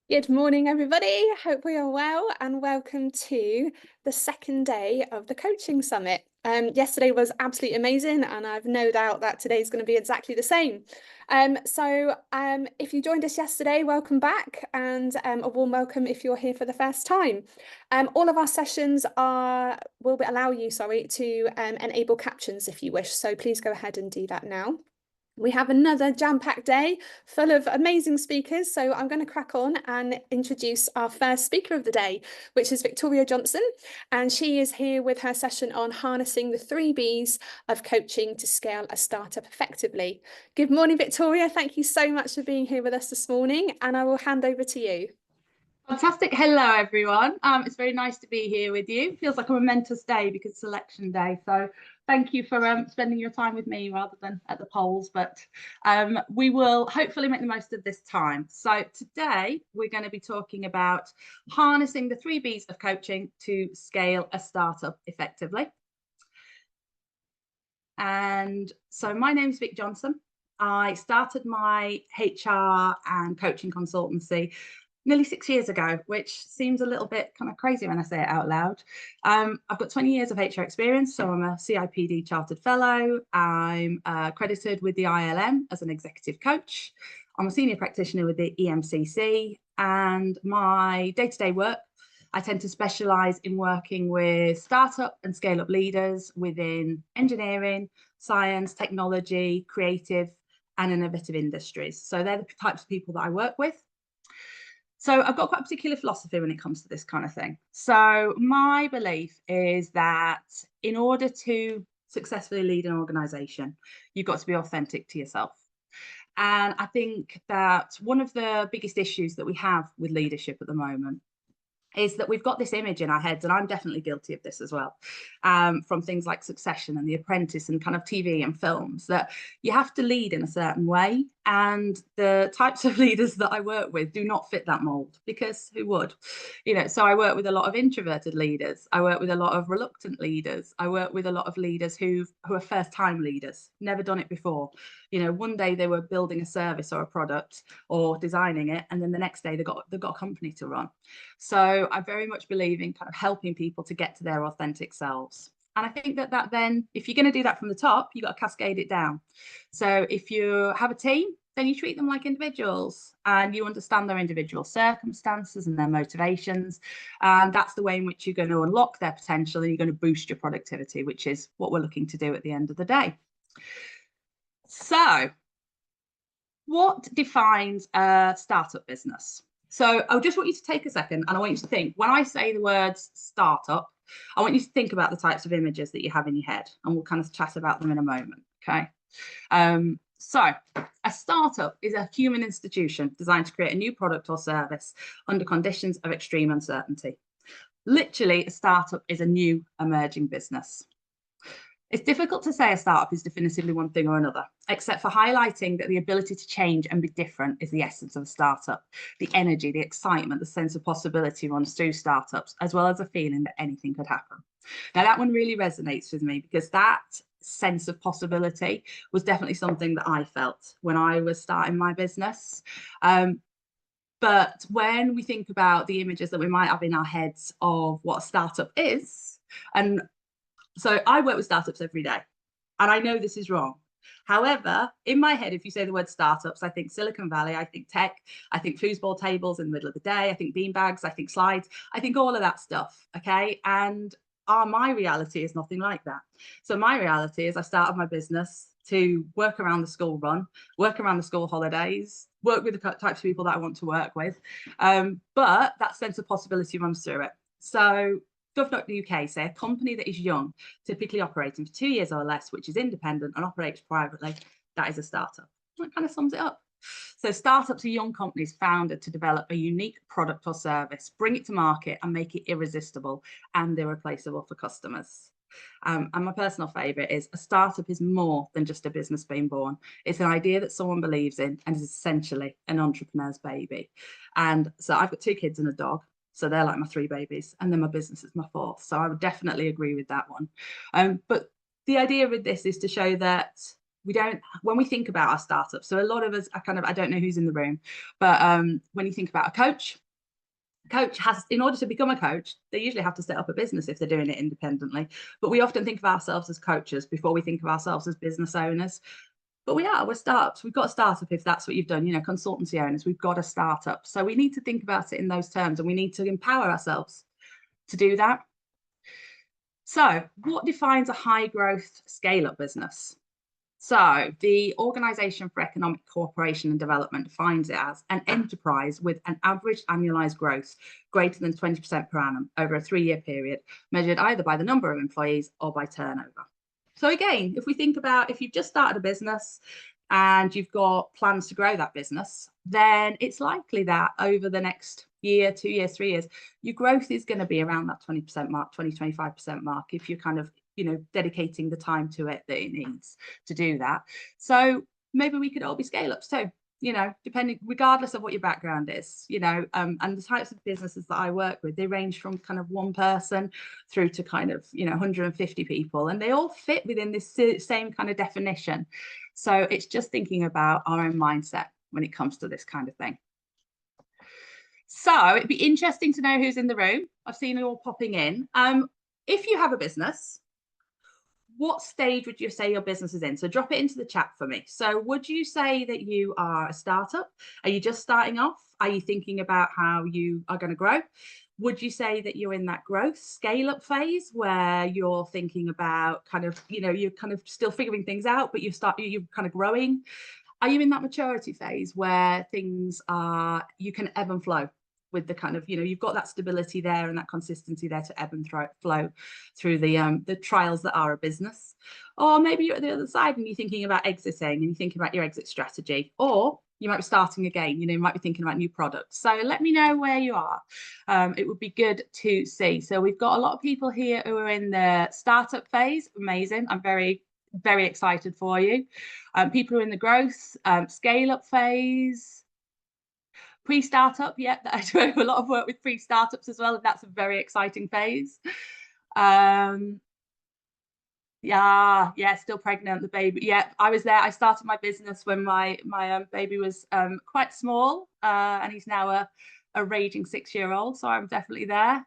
Good morning, everybody. Hope we are well, and welcome to the second day of the Coaching Summit. Yesterday was absolutely amazing, and I've no doubt that today's going to be exactly the same. If you joined us yesterday, welcome back, and a warm welcome if you're here for the first time. All of our sessions will allow you, to enable captions if you wish. So please go ahead and do that now. We have another jam-packed day full of amazing speakers, so I'm going to crack on and introduce our first speaker of the day, which is Victoria Johnson, and she is here with her session on harnessing the 3 Bs of coaching to scale a startup effectively. Good morning, Victoria. Thank you so much for being here with us this morning, and I will hand over to you. Fantastic. Hello, everyone. It's very nice to be here with you. Feels like a momentous day because it's election day. So thank you for spending your time with me rather than at the polls. But we will hopefully make the most of this time. So today we're going to be talking about harnessing the 3 Bs of coaching to scale a startup effectively. And so my name's Vic Johnson. I started my HR and coaching consultancy nearly 6 years ago, which seems a little bit kind of crazy when I say it out loud. I've got 20 years of HR experience, so I'm a CIPD chartered fellow. I'm accredited with the ILM as an executive coach. I'm a senior practitioner with the EMCC, and my day-to-day work, I tend to specialize in working with startup and scale-up leaders within engineering, science, technology, creative, and innovative industries. So they're the types of people that I work with. So I've got quite a particular philosophy when it comes to this kind of thing. So my belief is that in order to successfully lead an organization, you've got to be authentic to yourself. And I think that one of the biggest issues that we have with leadership at the moment is that we've got this image in our heads, and I'm definitely guilty of this as well, from things like Succession and The Apprentice and kind of TV and films, that you have to lead in a certain way. And the types of leaders that I work with do not fit that mold, because who would? So I work with a lot of introverted leaders. I work with a lot of reluctant leaders. I work with a lot of leaders who are first-time leaders, never done it before. One day they were building a service or a product or designing it, and then the next day they've got a company to run. So I very much believe in kind of helping people to get to their authentic selves. And I think that then, if you're going to do that from the top, you've got to cascade it down. So if you have a team, then you treat them like individuals and you understand their individual circumstances and their motivations. And that's the way in which you're going to unlock their potential, and you're going to boost your productivity, which is what we're looking to do at the end of the day. So what defines a startup business? So I just want you to take a second, and I want you to think, when I say the words startup, I want you to think about the types of images that you have in your head, and we'll kind of chat about them in a moment, okay? So a startup is a human institution designed to create a new product or service under conditions of extreme uncertainty. Literally, a startup is a new emerging business. It's difficult to say a startup is definitively one thing or another, except for highlighting that the ability to change and be different is the essence of a startup. The energy, the excitement, the sense of possibility runs through startups, as well as a feeling that anything could happen. Now, that one really resonates with me, because that sense of possibility was definitely something that I felt when I was starting my business. But when we think about the images that we might have in our heads of what a startup is, and so I work with startups every day, and I know this is wrong. However, in my head, if you say the word startups, I think Silicon Valley, I think tech, I think foosball tables in the middle of the day, I think beanbags, I think slides, I think all of that stuff, okay? And my reality is nothing like that. So my reality is I started my business to work around the school run, work around the school holidays, work with the types of people that I want to work with. But that sense of possibility runs through it. So Gov.uk say a company that is young, typically operating for 2 years or less, which is independent and operates privately, that is a startup. That kind of sums it up. So startups are young companies founded to develop a unique product or service, bring it to market and make it irresistible and irreplaceable for customers. And my personal favourite is a startup is more than just a business being born. It's an idea that someone believes in and is essentially an entrepreneur's baby. And so I've got 2 kids and a dog. So they're like my 3 babies, and then my business is my 4th. So I would definitely agree with that one. But the idea with this is to show that when we think about our startups, so a lot of us are I don't know who's in the room, but when you think about a coach has, in order to become a coach, they usually have to set up a business if they're doing it independently. But we often think of ourselves as coaches before we think of ourselves as business owners. But we're startups. We've got a startup if that's what you've done, consultancy owners, we've got a startup. So we need to think about it in those terms, and we need to empower ourselves to do that. So what defines a high growth scale up business? So the Organisation for Economic Cooperation and Development defines it as an enterprise with an average annualized growth greater than 20% per annum over a 3-year period, measured either by the number of employees or by turnover. So again, if we think about, if you've just started a business and you've got plans to grow that business, then it's likely that over the next year, 2 years, 3 years, your growth is going to be around that 20% mark, 20-25% mark, if you're dedicating the time to it that it needs to do that. So maybe we could all be scale ups too, depending, regardless of what your background is, and the types of businesses that I work with, they range from kind of one person through to 150 people, and they all fit within this same kind of definition. So it's just thinking about our own mindset when it comes to this kind of thing. So it'd be interesting to know who's in the room. I've seen you all popping in. If you have a business, what stage would you say your business is in? So drop it into the chat for me. So would you say that you are a startup? Are you just starting off? Are you thinking about how you are going to grow? Would you say that you're in that growth scale up phase where you're thinking about you're kind of still figuring things out, but you're kind of growing? Are you in that maturity phase where things you can ebb and flow with the you've got that stability there and that consistency there to ebb and flow through the trials that are a business? Or maybe you're at the other side and you're thinking about exiting and you think about your exit strategy, or you might be starting again, you might be thinking about new products. So let me know where you are. It would be good to see. So we've got a lot of people here who are in the startup phase. Amazing. I'm very, very excited for you. People who are in the growth, scale up phase, pre-startup. Yeah, I do a lot of work with pre-startups as well, and that's a very exciting phase. Yeah, still pregnant, the baby. Yeah, I was there. I started my business when my baby was quite small, and he's now a raging 6-year-old. So I'm definitely there.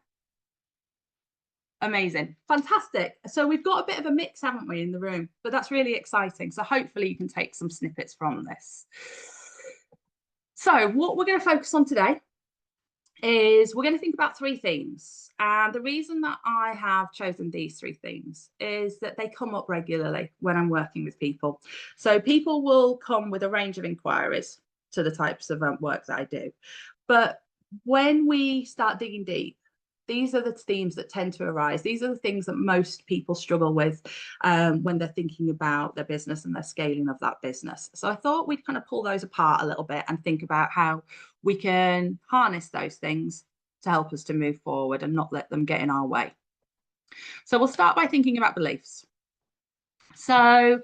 Amazing. Fantastic. So we've got a bit of a mix, haven't we, in the room? But that's really exciting. So hopefully you can take some snippets from this. So what we're going to focus on today is we're going to think about 3 themes. And the reason that I have chosen these 3 themes is that they come up regularly when I'm working with people. So people will come with a range of inquiries to the types of work that I do. But when we start digging deep, these are the themes that tend to arise. These are the things that most people struggle with when they're thinking about their business and their scaling of that business. So I thought we'd kind of pull those apart a little bit and think about how we can harness those things to help us to move forward and not let them get in our way. So we'll start by thinking about beliefs. So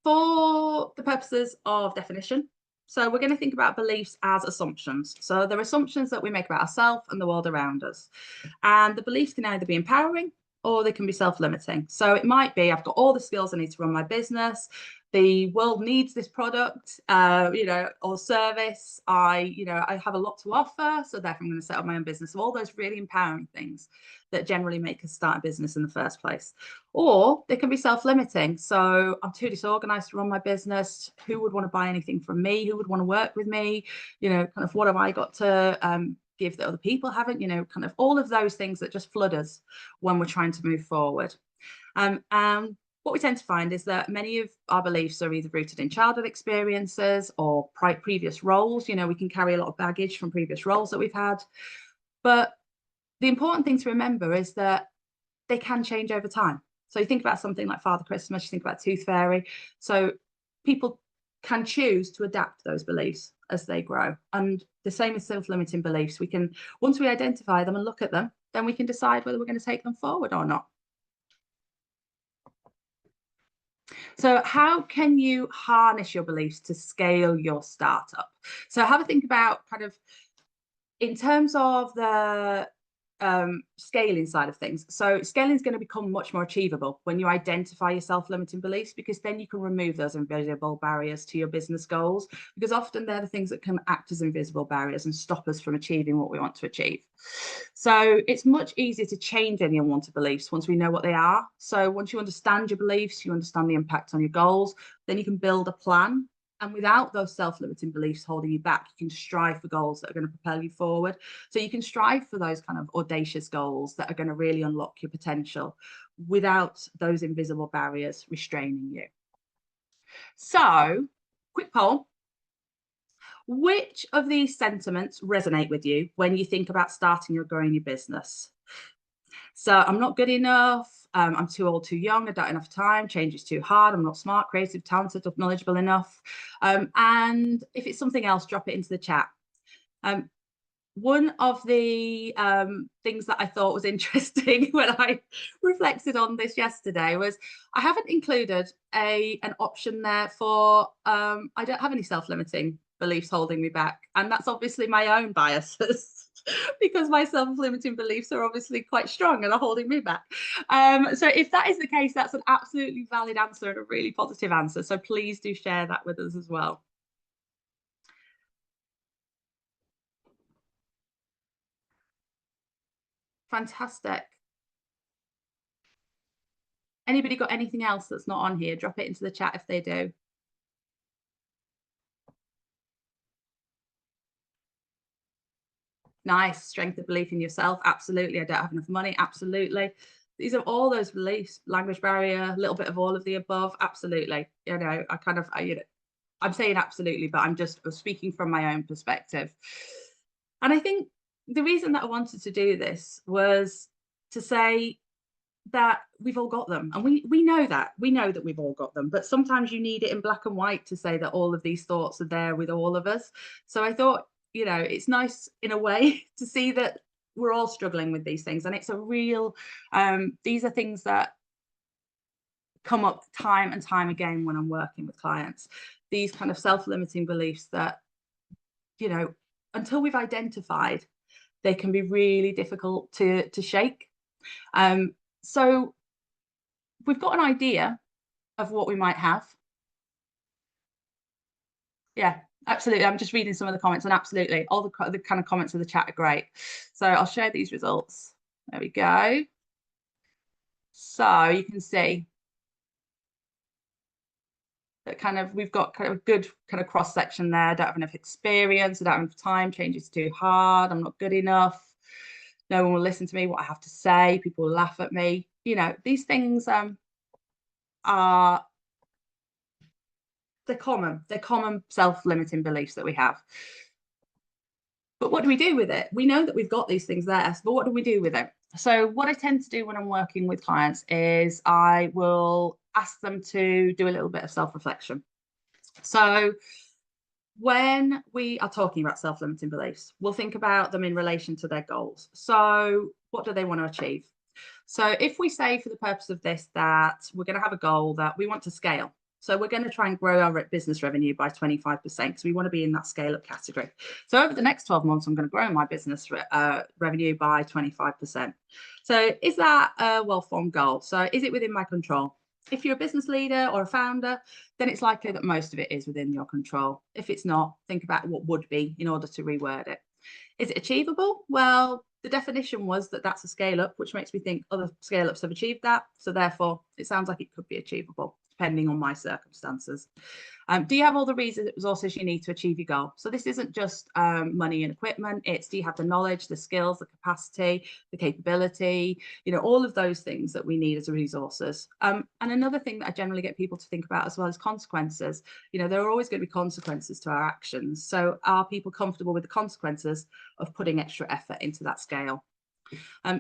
for the purposes of definition, so we're going to think about beliefs as assumptions. So they're assumptions that we make about ourselves and the world around us. And the beliefs can either be empowering or they can be self-limiting. So it might be, I've got all the skills I need to run my business. The world needs this product, or service. I have a lot to offer, so therefore I'm going to set up my own business. So all those really empowering things that generally make us start a business in the first place. Or they can be self-limiting. So I'm too disorganized to run my business. Who would want to buy anything from me? Who would want to work with me? Kind of what have I got to give that other people haven't? Kind of all of those things that just flood us when we're trying to move forward. And what we tend to find is that many of our beliefs are either rooted in childhood experiences or previous roles. We can carry a lot of baggage from previous roles that we've had. But the important thing to remember is that they can change over time. So you think about something like Father Christmas, you think about Tooth Fairy. So people can choose to adapt those beliefs as they grow. And the same as self-limiting beliefs. We can, once we identify them and look at them, then we can decide whether we're going to take them forward or not. So how can you harness your beliefs to scale your startup? So have a think about kind of in terms of the scaling side of things. So scaling is going to become much more achievable when you identify your self-limiting beliefs, because then you can remove those invisible barriers to your business goals, because often they're the things that can act as invisible barriers and stop us from achieving what we want to achieve. So it's much easier to change any unwanted beliefs once we know what they are. So once you understand your beliefs, you understand the impact on your goals, then you can build a plan. And without those self-limiting beliefs holding you back, you can strive for goals that are going to propel you forward. So you can strive for those kind of audacious goals that are going to really unlock your potential without those invisible barriers restraining you. So, quick poll. Which of these sentiments resonate with you when you think about starting or growing your business? So I'm not good enough. I'm too old, too young. I don't have enough time. Change is too hard. I'm not smart, creative, talented, or knowledgeable enough. And if it's something else, drop it into the chat. One of the things that I thought was interesting when I reflected on this yesterday was I haven't included an option there for I don't have any self-limiting beliefs holding me back. And that's obviously my own biases. Because my self-limiting beliefs are obviously quite strong and are holding me back. So if that is the case, that's an absolutely valid answer and a really positive answer. So please do share that with us as well. Fantastic. Anybody got anything else that's not on here? Drop it into the chat if they do. Nice. Strength of belief in yourself. Absolutely. I don't have enough money. Absolutely. These are all those beliefs. Language barrier, a little bit of all of the above. Absolutely. You know, I'm saying absolutely, but I'm just speaking from my own perspective. And I think the reason that I wanted to do this was to say that we've all got them, and we know that we've all got them, but sometimes you need it in black and white to say that all of these thoughts are there with all of us. So I thought, you know, it's nice in a way to see that we're all struggling with these things, and it's a real these are things that come up time and time again when I'm working with clients, these kind of self-limiting beliefs that, you know, until we've identified, they can be really difficult to shake. So we've got an idea of what we might have. Yeah, absolutely. I'm just reading some of the comments, and absolutely, all the kind of comments in the chat are great. So I'll share these results. There we go. So you can see that kind of we've got kind of a good kind of cross section there. I don't have enough experience. I don't have enough time. Change is too hard. I'm not good enough. No one will listen to me, what I have to say. People will laugh at me. You know, these things are they're common self-limiting beliefs that we have. But what do we do with it? We know that we've got these things there, but what do we do with it? So what I tend to do when I'm working with clients is I will ask them to do a little bit of self-reflection. So when we are talking about self-limiting beliefs, we'll think about them in relation to their goals. So what do they want to achieve? So if we say for the purpose of this that we're going to have a goal that we want to scale, so we're going to try and grow our business revenue by 25% because we want to be in that scale up category. So over the next 12 months, I'm going to grow my business revenue by 25%. So is that a well-formed goal? So is it within my control? If you're a business leader or a founder, then it's likely that most of it is within your control. If it's not, think about what would be in order to reword it. Is it achievable? Well, the definition was that that's a scale up, which makes me think other scale ups have achieved that. So therefore, it sounds like it could be achievable, depending on my circumstances. Do you have all the resources you need to achieve your goal? So this isn't just money and equipment. It's, do you have the knowledge, the skills, the capacity, the capability, you know, all of those things that we need as resources. And another thing that I generally get people to think about as well is consequences. You know, there are always going to be consequences to our actions. So are people comfortable with the consequences of putting extra effort into that scale?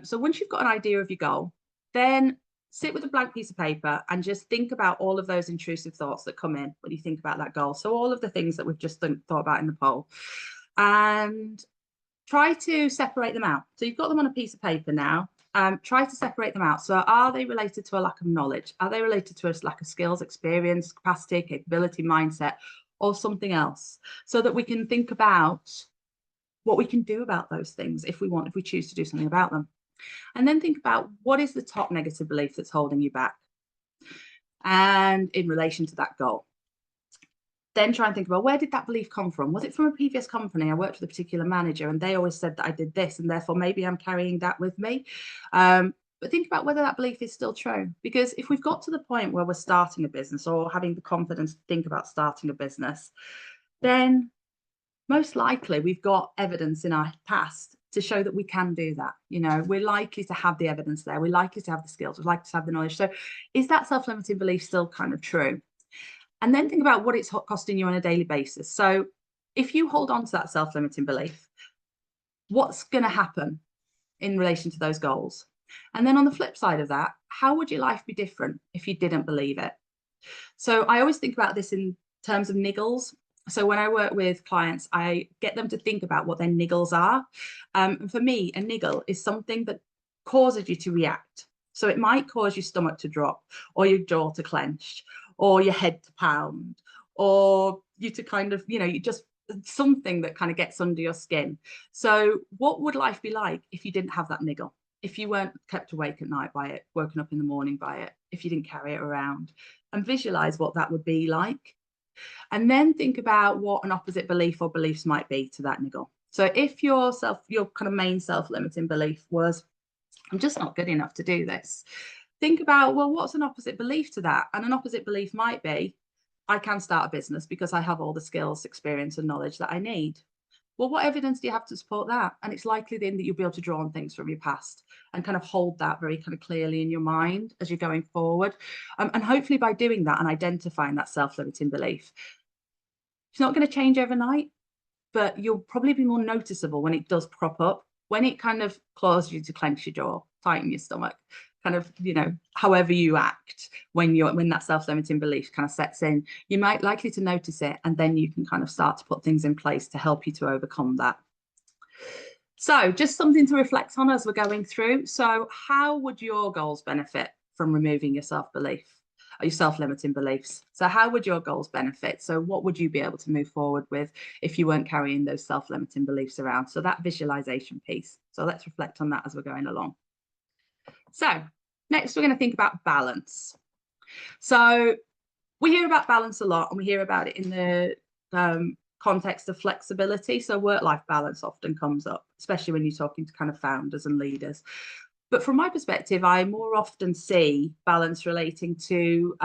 So once you've got an idea of your goal, then sit with a blank piece of paper and just think about all of those intrusive thoughts that come in when you think about that goal. So all of the things that we've just thought about in the poll, and try to separate them out. So you've got them on a piece of paper now. Try to separate them out. So are they related to a lack of knowledge? Are they related to a lack of skills, experience, capacity, capability, mindset, or something else? So that we can think about what we can do about those things if we choose to do something about them. And then think about what is the top negative belief that's holding you back, and in relation to that goal. Then try and think about, where did that belief come from? Was it from a previous company? I worked with a particular manager and they always said that I did this, and therefore maybe I'm carrying that with me. But think about whether that belief is still true. Because if we've got to the point where we're starting a business or having the confidence to think about starting a business, then most likely we've got evidence in our past to show that we can do that. You know, we're likely to have the evidence there. We're likely to have the skills. We're likely to have the knowledge. So is that self-limiting belief still kind of true? And then think about what it's costing you on a daily basis. So if you hold on to that self-limiting belief, what's going to happen in relation to those goals? And then on the flip side of that, how would your life be different if you didn't believe it? So I always think about this in terms of niggles. So when I work with clients, I get them to think about what their niggles are. And for me, a niggle is something that causes you to react. So it might cause your stomach to drop, or your jaw to clench, or your head to pound, or you to kind of, you know, you just something that kind of gets under your skin. So what would life be like if you didn't have that niggle? If you weren't kept awake at night by it, woken up in the morning by it, if you didn't carry it around, and visualize what that would be like. And then think about what an opposite belief or beliefs might be to that niggle. So if your kind of main self-limiting belief was, I'm just not good enough to do this, think about, well, what's an opposite belief to that? And an opposite belief might be, I can start a business because I have all the skills, experience, and knowledge that I need. Well, what evidence do you have to support that? And it's likely then that you'll be able to draw on things from your past and kind of hold that very kind of clearly in your mind as you're going forward. And hopefully by doing that and identifying that self-limiting belief, it's not going to change overnight, but you'll probably be more noticeable when it does crop up, when it kind of causes you to clench your jaw, tighten your stomach, kind of, you know, however you act when that self-limiting belief kind of sets in, you might likely to notice it, and then you can kind of start to put things in place to help you to overcome that. So just something to reflect on as we're going through. So how would your goals benefit from removing your self-belief, or your self-limiting beliefs? So how would your goals benefit? So what would you be able to move forward with if you weren't carrying those self-limiting beliefs around? So that visualization piece. So let's reflect on that as we're going along. So next, we're going to think about balance. So we hear about balance a lot, and we hear about it in the context of flexibility. So work-life balance often comes up, especially when you're talking to kind of founders and leaders. But from my perspective, I more often see balance relating to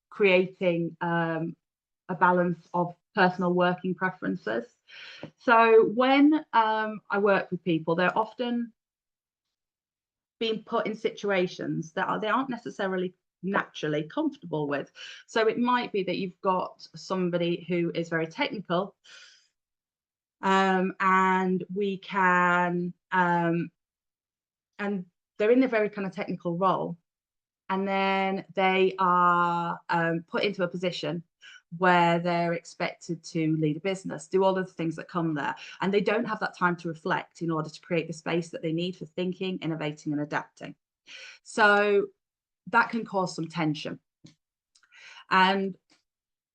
creating a balance of personal working preferences. So when I work with people, they're often being put in situations that they aren't necessarily naturally comfortable with. So it might be that you've got somebody who is very technical, and we can and they're in a very kind of technical role, and then they are put into a position where they're expected to lead a business, do all of the things that come there, and they don't have that time to reflect in order to create the space that they need for thinking, innovating, and adapting. So that can cause some tension. And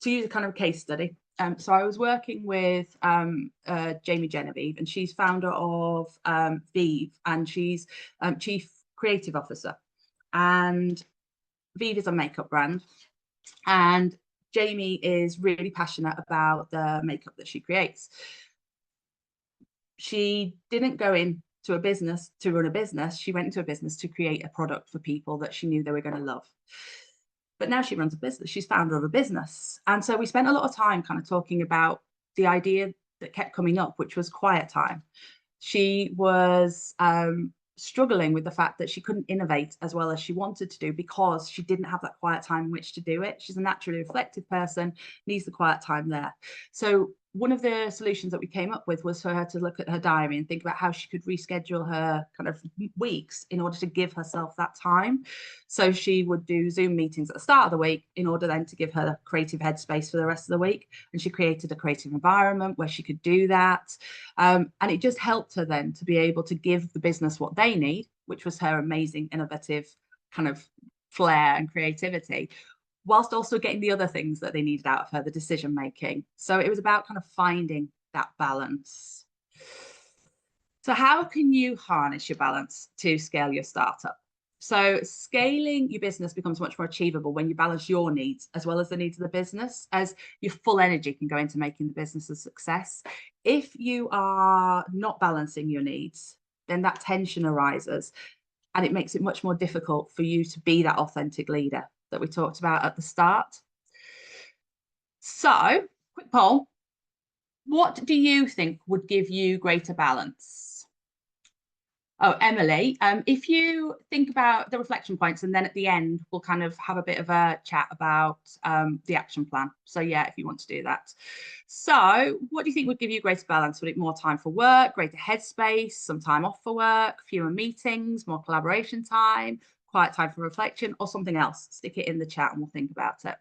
to use a kind of case study, so I was working with Jamie Genevieve, and she's founder of Vive, and she's Chief Creative Officer. And Vive is a makeup brand, and Jamie is really passionate about the makeup that she creates. She didn't go into a business to run a business. She went into a business to create a product for people that she knew they were going to love. But now she runs a business. She's founder of a business. And so we spent a lot of time kind of talking about the idea that kept coming up, which was quiet time. She was struggling with the fact that she couldn't innovate as well as she wanted to do because she didn't have that quiet time in which to do it. She's a naturally reflective person, needs the quiet time there. So one of the solutions that we came up with was for her to look at her diary and think about how she could reschedule her kind of weeks in order to give herself that time. So she would do Zoom meetings at the start of the week in order then to give her creative headspace for the rest of the week. And she created a creative environment where she could do that. And it just helped her then to be able to give the business what they need, which was her amazing, innovative kind of flair and creativity, whilst also getting the other things that they needed out of her, the decision making. So it was about kind of finding that balance. So how can you harness your balance to scale your startup? So scaling your business becomes much more achievable when you balance your needs as well as the needs of the business, as your full energy can go into making the business a success. If you are not balancing your needs, then that tension arises and it makes it much more difficult for you to be that authentic leader that we talked about at the start. So, quick poll. What do you think would give you greater balance? Oh, Emily, if you think about the reflection points and then at the end, we'll kind of have a bit of a chat about the action plan. So yeah, if you want to do that. So what do you think would give you greater balance? Would it more time for work, greater headspace, some time off for work, fewer meetings, more collaboration time, quiet time for reflection, or something else? Stick it in the chat and we'll think about it.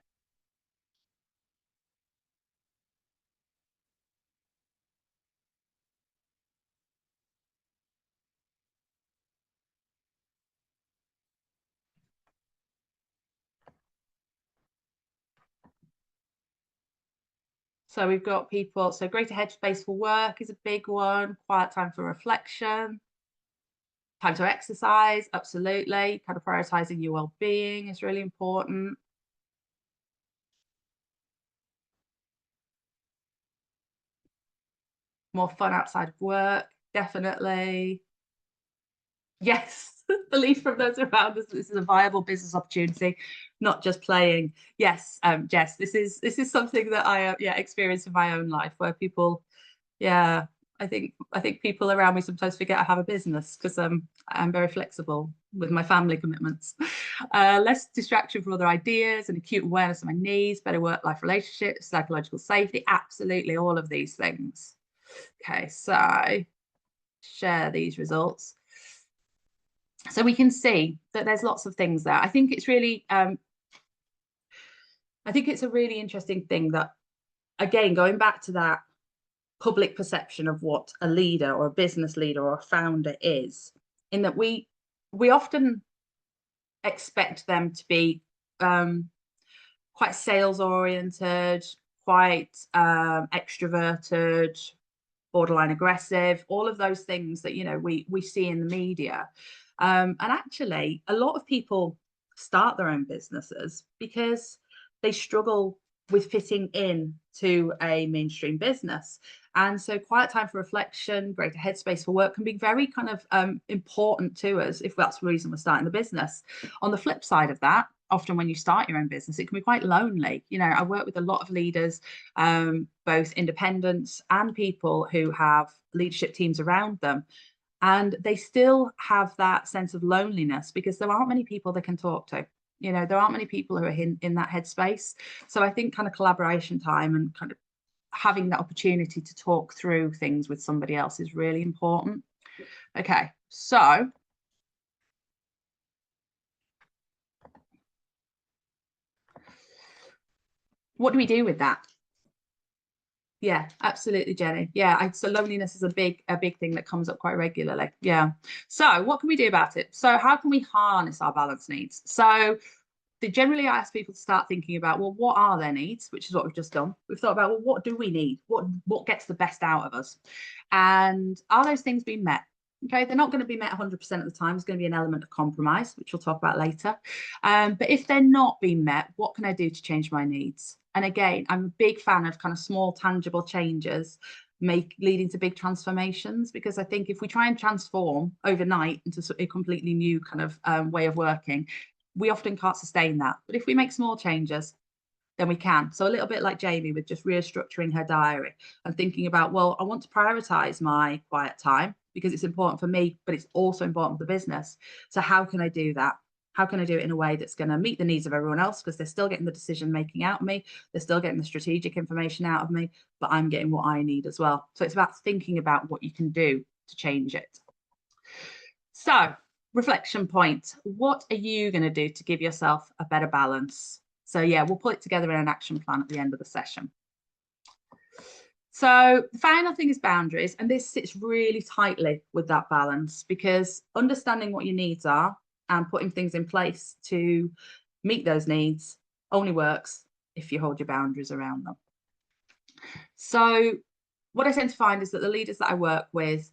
So we've got people, so greater headspace for work is a big one, quiet time for reflection, time to exercise, absolutely. Kind of prioritizing your well-being is really important. More fun outside of work, definitely. Yes, belief from those around us this is a viable business opportunity, not just playing. Yes, Jess, this is something that I experienced in my own life where people, yeah, I think people around me sometimes forget I have a business because I'm very flexible with my family commitments. Less distraction from other ideas and acute awareness of my needs, better work-life relationships, psychological safety, absolutely all of these things. Okay, so share these results. So we can see that there's lots of things there. I think it's really, I think it's a really interesting thing that, again, going back to that public perception of what a leader or a business leader or a founder is, in that we often expect them to be quite sales oriented, quite extroverted, borderline aggressive, all of those things that we see in the media. And actually, a lot of people start their own businesses because they struggle with fitting in to a mainstream business. And so quiet time for reflection, greater headspace for work can be very kind of important to us if that's the reason we're starting the business. On the flip side of that, often when you start your own business, it can be quite lonely. I work with a lot of leaders, both independents and people who have leadership teams around them. And they still have that sense of loneliness because there aren't many people they can talk to. There aren't many people who are in that headspace. So I think kind of collaboration time and kind of having that opportunity to talk through things with somebody else is really important. Okay, so what do we do with that? Yeah, absolutely, Jenny. Yeah, so loneliness is a big thing that comes up quite regularly. Yeah. So what can we do about it? So how can we harness our balance needs? So generally I ask people to start thinking about, well, what are their needs? Which is what we've just done. We've thought about, well, what do we need? What gets the best out of us? And are those things being met? Okay, they're not going to be met 100% of the time. There's going to be an element of compromise, which we'll talk about later. But if they're not being met, what can I do to change my needs? And again, I'm a big fan of kind of small, tangible changes leading to big transformations, because I think if we try and transform overnight into a completely new kind of way of working, we often can't sustain that. But if we make small changes, then we can. So a little bit like Jamie with just restructuring her diary and thinking about, well, I want to prioritize my quiet time because it's important for me, but it's also important for the business. So how can I do that? How can I do it in a way that's going to meet the needs of everyone else? Because they're still getting the decision making out of me. They're still getting the strategic information out of me, but I'm getting what I need as well. So it's about thinking about what you can do to change it. So reflection point. What are you going to do to give yourself a better balance? So yeah, we'll put it together in an action plan at the end of the session. So the final thing is boundaries, and this sits really tightly with that balance, because understanding what your needs are and putting things in place to meet those needs only works if you hold your boundaries around them. So what I tend to find is that the leaders that I work with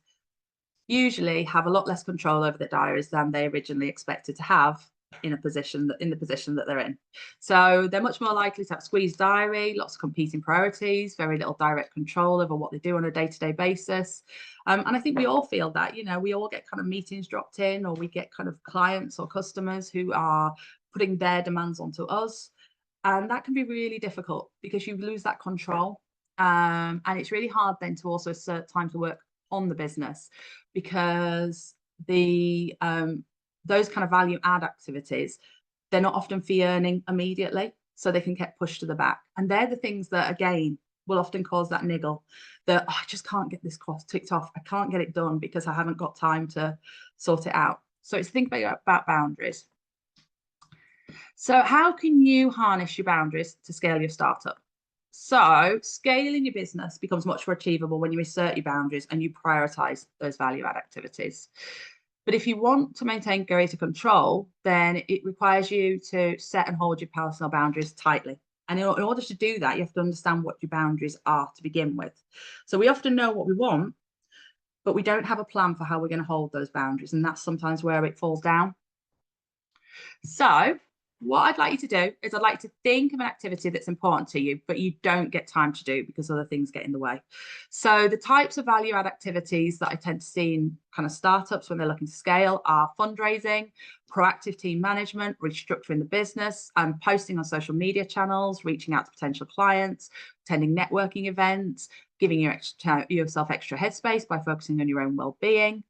usually have a lot less control over their diaries than they originally expected to have in the position that they're in. So they're much more likely to have squeezed diary, lots of competing priorities, very little direct control over what they do on a day-to-day basis. And I think we all feel that, we all get kind of meetings dropped in, or we get kind of clients or customers who are putting their demands onto us. And that can be really difficult because you lose that control. And it's really hard then to also assert time to work on the business, because the those kind of value add activities, they're not often fee earning immediately, so they can get pushed to the back, and they're the things that again will often cause that niggle that, oh, I just can't get this course ticked off, I can't get it done because I haven't got time to sort it out. So it's think about boundaries. So how can you harness your boundaries to scale your startup? So scaling your business becomes much more achievable when you assert your boundaries and you prioritize those value add activities. But if you want to maintain greater control, then it requires you to set and hold your personal boundaries tightly. And in order to do that, you have to understand what your boundaries are to begin with. So we often know what we want, but we don't have a plan for how we're going to hold those boundaries. And that's sometimes where it falls down. So what I'd like you to do is I'd like to think of an activity that's important to you, but you don't get time to do because other things get in the way. So the types of value add activities that I tend to see in kind of startups when they're looking to scale are fundraising, proactive team management, restructuring the business, and posting on social media channels, reaching out to potential clients, attending networking events, giving yourself extra headspace by focusing on your own well-being.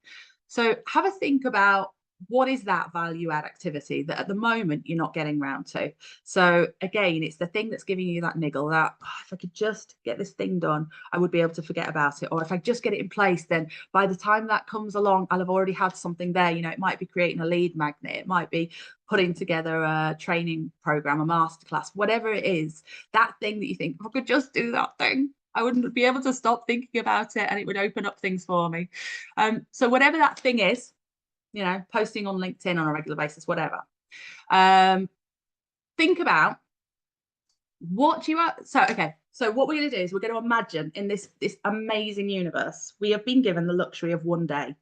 So have a think about, what is that value add activity that at the moment you're not getting around to? So again, it's the thing that's giving you that niggle that, oh, if I could just get this thing done, I would be able to forget about it. Or if I just get it in place, then by the time that comes along, I'll have already had something there. It might be creating a lead magnet. It might be putting together a training program, a masterclass, whatever it is, that thing that you think, if I could just do that thing, I wouldn't be able to stop thinking about it and it would open up things for me. So whatever that thing is, posting on LinkedIn on a regular basis, whatever. Think about what you are. So what we're going to do is we're going to imagine in this amazing universe, we have been given the luxury of one day,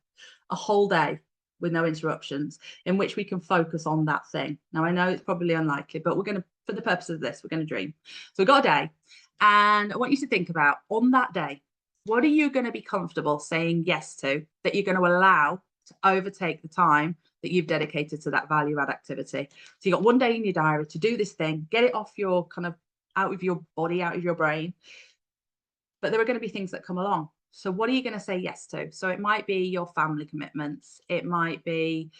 a whole day with no interruptions, in which we can focus on that thing. Now, I know it's probably unlikely, but we're going to, for the purpose of this, we're going to dream. So we've got a day, and I want you to think about, on that day, what are you going to be comfortable saying yes to, that you're going to allow to overtake the time that you've dedicated to that value add activity. So you've got one day in your diary to do this thing, get it off your kind of out of your body, out of your brain. But there are going to be things that come along. So what are you going to say yes to? So it might be your family commitments. It might be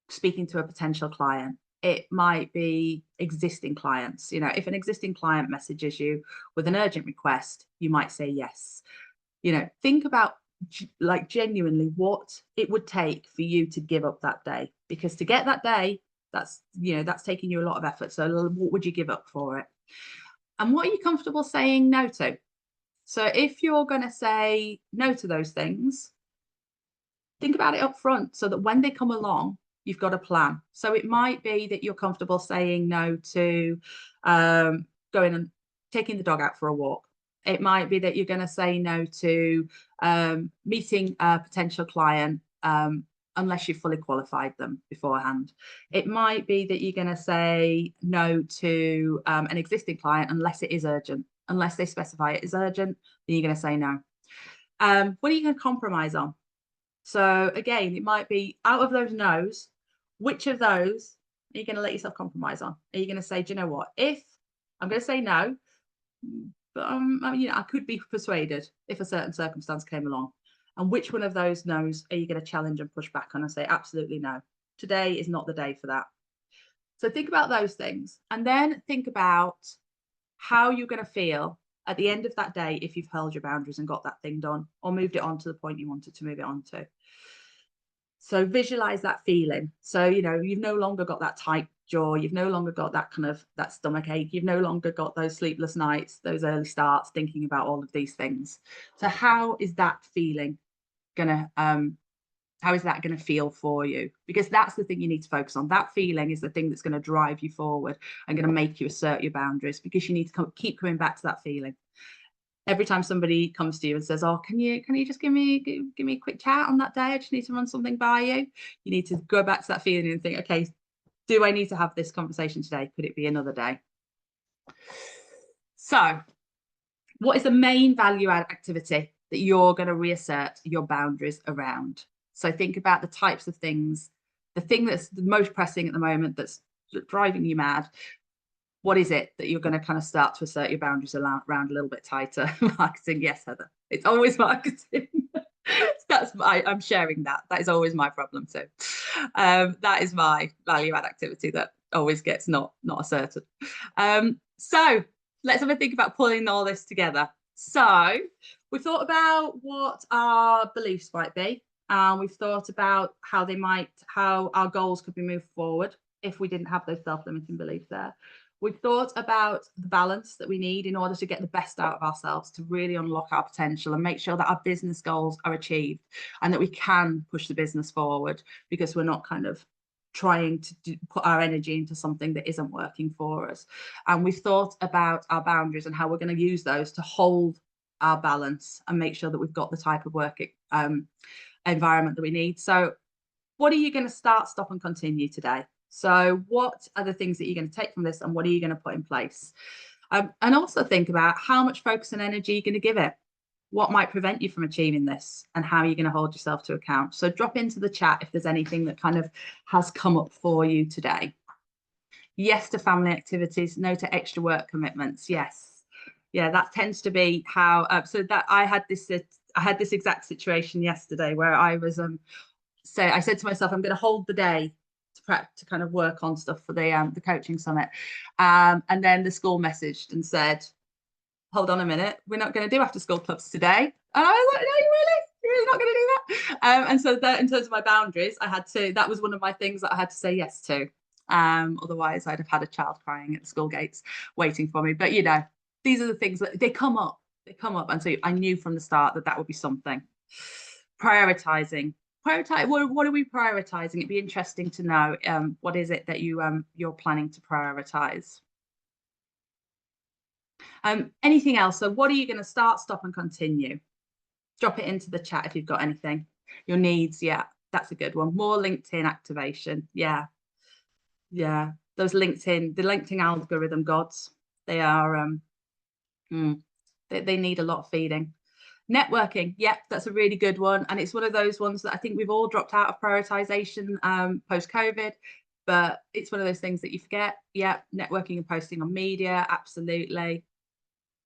speaking to a potential client. It might be existing clients. If an existing client messages you with an urgent request, you might say yes. Think about like genuinely what it would take for you to give up that day, because to get that day, that's taking you a lot of effort. So what would you give up for it? And what are you comfortable saying no to? So if you're going to say no to those things, think about it up front so that when they come along, you've got a plan. So it might be that you're comfortable saying no to going and taking the dog out for a walk. It might be that you're going to say no to meeting a potential client unless you've fully qualified them beforehand. It might be that you're going to say no to an existing client unless it is urgent. Unless they specify it is urgent, then you're going to say no. What are you going to compromise on? So again, it might be, out of those no's, which of those are you going to let yourself compromise on? Are you going to say, do you know what? If I'm going to say no, but I could be persuaded if a certain circumstance came along. And which one of those no's are you going to challenge and push back on and say, absolutely no, today is not the day for that. So think about those things, and then think about how you're going to feel at the end of that day if you've held your boundaries and got that thing done, or moved it on to the point you wanted to move it on to. So visualize that feeling. So, you've no longer got that tight jaw. You've no longer got that kind of that stomach ache. You've no longer got those sleepless nights, those early starts, thinking about all of these things. So how is that feeling gonna, how is that going to feel for you? Because that's the thing you need to focus on. That feeling is the thing that's going to drive you forward and going to make you assert your boundaries, because you need to keep coming back to that feeling. Every time somebody comes to you and says, oh, can you just give me a quick chat on that day? I just need to run something by you. You need to go back to that feeling and think, okay, do I need to have this conversation today? Could it be another day? So what is the main value add activity that you're going to reassert your boundaries around? So think about the types of things, the thing that's the most pressing at the moment that's driving you mad. What is it that you're going to kind of start to assert your boundaries around a little bit tighter? Marketing, yes, Heather. It's always marketing. I'm sharing that. That is always my problem too. That is my value add activity that always gets not asserted. So let's have a think about pulling all this together. So we've thought about what our beliefs might be. We've thought about how our goals could be moved forward if we didn't have those self-limiting beliefs there. We've thought about the balance that we need in order to get the best out of ourselves, to really unlock our potential and make sure that our business goals are achieved and that we can push the business forward, because we're not kind of trying to put our energy into something that isn't working for us. And we've thought about our boundaries and how we're going to use those to hold our balance and make sure that we've got the type of work environment that we need. So what are you going to start, stop and continue today? So what are the things that you're going to take from this and what are you going to put in place? And also think about how much focus and energy you're going to give it. What might prevent you from achieving this and how you're going to hold yourself to account. So drop into the chat if there's anything that kind of has come up for you today. Yes to family activities, no to extra work commitments. Yes. Yeah, that tends to be how, so that I had this exact situation yesterday where I was, I said to myself, I'm going to hold the day to kind of work on stuff for the coaching summit. And then the school messaged and said, hold on a minute, we're not going to do after school clubs today. And I was like, no, you're really not going to do that? And so that, in terms of my boundaries, that was one of my things that I had to say yes to. Otherwise I'd have had a child crying at the school gates waiting for me. But these are the things that they come up. And so I knew from the start that would be something. Prioritizing. What are we prioritizing? It'd be interesting to know what is it that you're planning to prioritize. Anything else? So what are you going to start, stop and continue? Drop it into the chat if you've got anything. Your needs, yeah, that's a good one. More LinkedIn activation, yeah. Those the LinkedIn algorithm gods, they are they need a lot of feeding. Networking, yeah, that's a really good one. And it's one of those ones that I think we've all dropped out of prioritization post-COVID, but it's one of those things that you forget. Yeah, networking and posting on media, absolutely.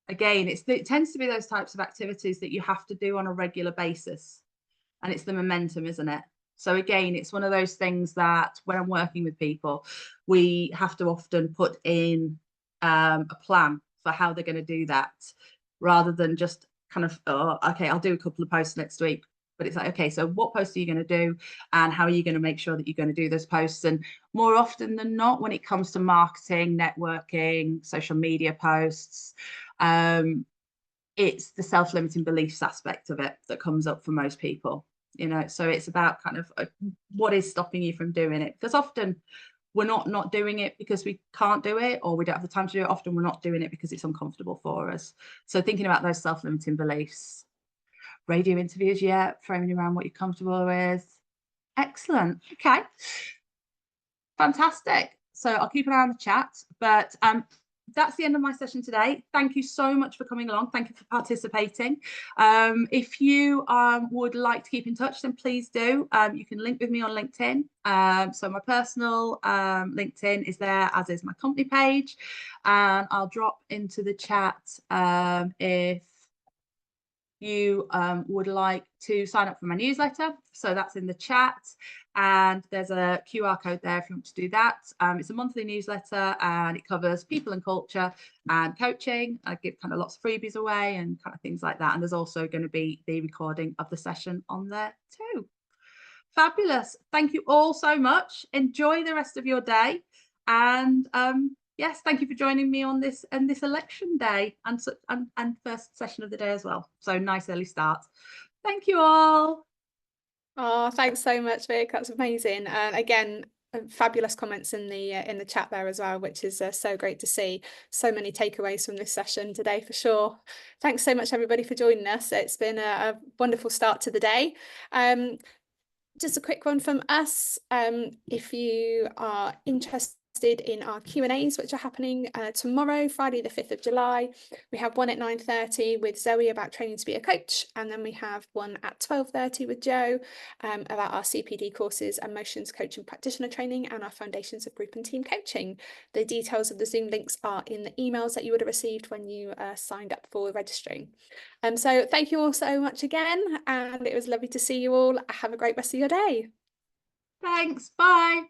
Again, it tends to be those types of activities that you have to do on a regular basis. And it's the momentum, isn't it? So again, it's one of those things that when I'm working with people, we have to often put in a plan for how they're going to do that, rather than just kind of, oh, okay, I'll do a couple of posts next week. But it's like, okay, so what posts are you going to do and how are you going to make sure that you're going to do those posts? And more often than not, when it comes to marketing, networking, social media posts, it's the self-limiting beliefs aspect of it that comes up for most people. So it's about kind of what is stopping you from doing it, because often we're not doing it because we can't do it or we don't have the time to do it. Often we're not doing it because it's uncomfortable for us. So thinking about those self-limiting beliefs. Radio interviews, yeah, framing around what you're comfortable with. Excellent. Okay, fantastic. So I'll keep an eye on the chat, but that's the end of my session today. Thank you so much for coming along. Thank you for participating. If you would like to keep in touch, then please do. You can link with me on LinkedIn. So my personal LinkedIn is there, as is my company page. And I'll drop into the chat if you would like to sign up for my newsletter. So that's in the chat. And there's a QR code there if you want to do that. It's a monthly newsletter and it covers people and culture and coaching. I give kind of lots of freebies away and kind of things like that. And there's also going to be the recording of the session on there too. Fabulous. Thank you all so much. Enjoy the rest of your day. And yes, thank you for joining me on this election day and first session of the day as well. So nice early start. Thank you all. Oh, thanks so much, Vic. That's amazing. And again, fabulous comments in the chat there as well, which is so great to see. So many takeaways from this session today for sure. Thanks so much everybody for joining us. It's been a wonderful start to the day. Just a quick one from us. If you are interested in our Q&As, which are happening tomorrow, Friday the 5th of July, we have one at 9:30 with Zoe about training to be a coach, and then we have one at 12:30 with Joe about our CPD courses and motions coaching practitioner training and our foundations of group and team coaching. The details of the Zoom links are in the emails that you would have received when you signed up for registering. So thank you all so much again, and it was lovely to see you all. Have a great rest of your day. Thanks. Bye.